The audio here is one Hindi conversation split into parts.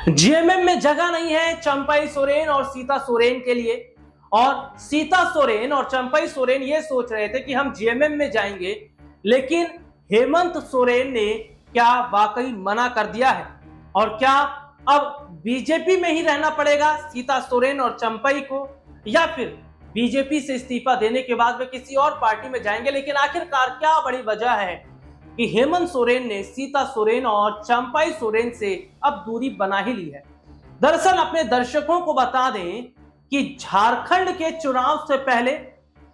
जेएमएम में जगह नहीं है चंपई सोरेन और सीता सोरेन के लिए। और सीता सोरेन और चंपई सोरेन ये सोच रहे थे कि हम जेएमएम में जाएंगे, लेकिन हेमंत सोरेन ने क्या वाकई मना कर दिया है? और क्या अब बीजेपी में ही रहना पड़ेगा सीता सोरेन और चंपई को, या फिर बीजेपी से इस्तीफा देने के बाद वे किसी और पार्टी में जाएंगे? लेकिन आखिरकार क्या बड़ी वजह है कि हेमंत सोरेन ने सीता सोरेन और चंपई सोरेन से अब दूरी बना ही ली है? दरअसल अपने दर्शकों को बता दें कि झारखंड के चुनाव से पहले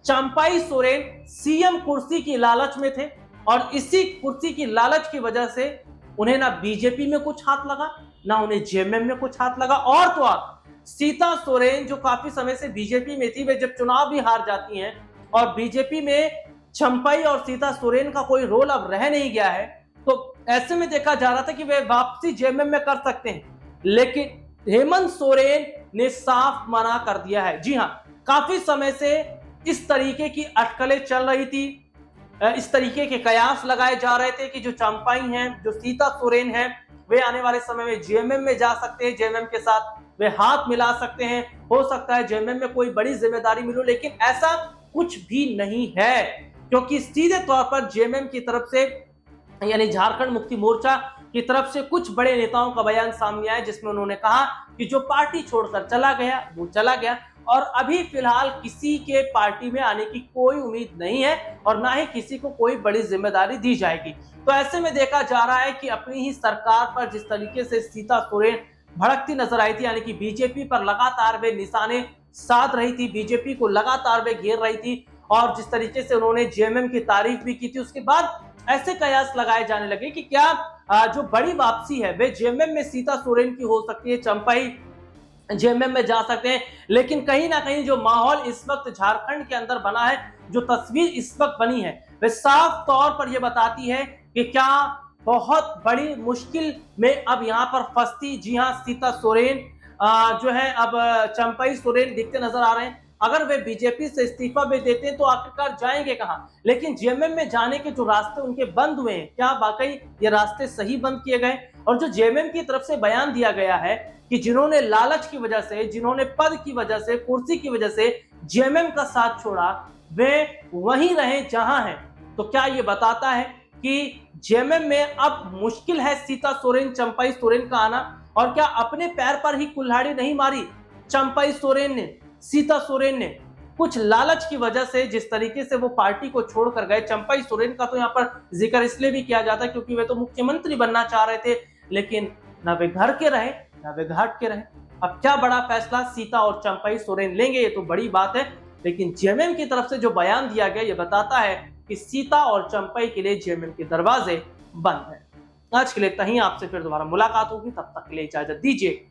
चंपई सोरेन सीएम कुर्सी की लालच में थे, और इसी कुर्सी की लालच की वजह से उन्हें ना बीजेपी में कुछ हाथ लगा, ना उन्हें जेएमएम में कुछ हाथ लगा। और तो और सीता सोरेन जो काफी समय से बीजेपी में थी, वे जब चुनाव भी हार जाती हैं और बीजेपी में चंपई और सीता सोरेन का कोई रोल अब रह नहीं गया है, तो ऐसे में देखा जा रहा था कि वे वापसी जेएमएम में कर सकते हैं। लेकिन हेमंत सोरेन ने साफ मना कर दिया है। जी हां, काफी समय से इस तरीके की अटकलें चल रही थी, इस तरीके के कयास लगाए जा रहे थे कि जो चंपई हैं, जो सीता सोरेन हैं, वे आने वाले समय में जेएमएम में जा सकते हैं, जेएमएम के साथ वे हाथ मिला सकते हैं, हो सकता है जेएमएम में कोई बड़ी जिम्मेदारी मिले। लेकिन ऐसा कुछ भी नहीं है, क्योंकि सीधे तौर पर जेएमएम की तरफ से, यानी झारखंड मुक्ति मोर्चा की तरफ से कुछ बड़े नेताओं का बयान सामने आया, जिसमें उन्होंने कहा कि जो पार्टी छोड़कर चला गया वो चला गया, और अभी फिलहाल किसी के पार्टी में आने की कोई उम्मीद नहीं है और ना ही किसी को कोई बड़ी जिम्मेदारी दी जाएगी। तो ऐसे में देखा जा रहा है कि अपनी ही सरकार पर जिस तरीके से सीता सोरेन भड़कती नजर आई थी, यानी कि बीजेपी पर लगातार वे निशाने साध रही थी, बीजेपी को लगातार वे घेर रही थी, और जिस तरीके से उन्होंने जेएमएम की तारीफ भी की थी, उसके बाद ऐसे कयास लगाए जाने लगे कि क्या जो बड़ी वापसी है वे जेएमएम में सीता सोरेन की हो सकती है, चंपई जेएमएम में जा सकते हैं। लेकिन कहीं ना कहीं जो माहौल इस वक्त झारखंड के अंदर बना है, जो तस्वीर इस वक्त बनी है, वे साफ तौर पर यह बताती है कि क्या बहुत बड़ी मुश्किल में अब यहां पर फंसती, जी हां, सीता सोरेन जो है अब चंपई सोरेन दिखते नजर आ रहे हैं। अगर वे बीजेपी से इस्तीफा भी देते हैं तो आखिरकार जाएंगे कहां? लेकिन जेएमएम में जाने के जो रास्ते उनके बंद हुए हैं, क्या वाकई ये रास्ते सही बंद किए गए? और जो जेएमएम की तरफ से बयान दिया गया है कि जिन्होंने लालच की वजह से, जिन्होंने पद की वजह से, कुर्सी की वजह से जेएमएम का साथ छोड़ा, वे वहीं रहे जहां हैं, तो क्या ये बताता है कि जेएमएम में अब मुश्किल है सीता सोरेन, चंपई सोरेन का आना? और क्या अपने पैर पर ही कुल्हाड़ी नहीं मारी चंपई सोरेन ने, सीता सोरेन ने? कुछ लालच की वजह से जिस तरीके से वो पार्टी को छोड़कर गए, चंपई सोरेन का तो यहाँ पर जिक्र इसलिए भी किया जाता है क्योंकि वे तो मुख्यमंत्री बनना चाह रहे थे, लेकिन ना वे घर के रहे ना वे घाट के रहे। अब क्या बड़ा फैसला सीता और चंपई सोरेन लेंगे, ये तो बड़ी बात है। लेकिन जेएमएम की तरफ से जो बयान दिया गया, ये बताता है कि सीता और चंपई के लिए जेएमएम के दरवाजे बंद हैं। आज के लिए इतना ही, आपसे फिर दोबारा मुलाकात होगी, तब तक के लिए इजाजत दीजिए।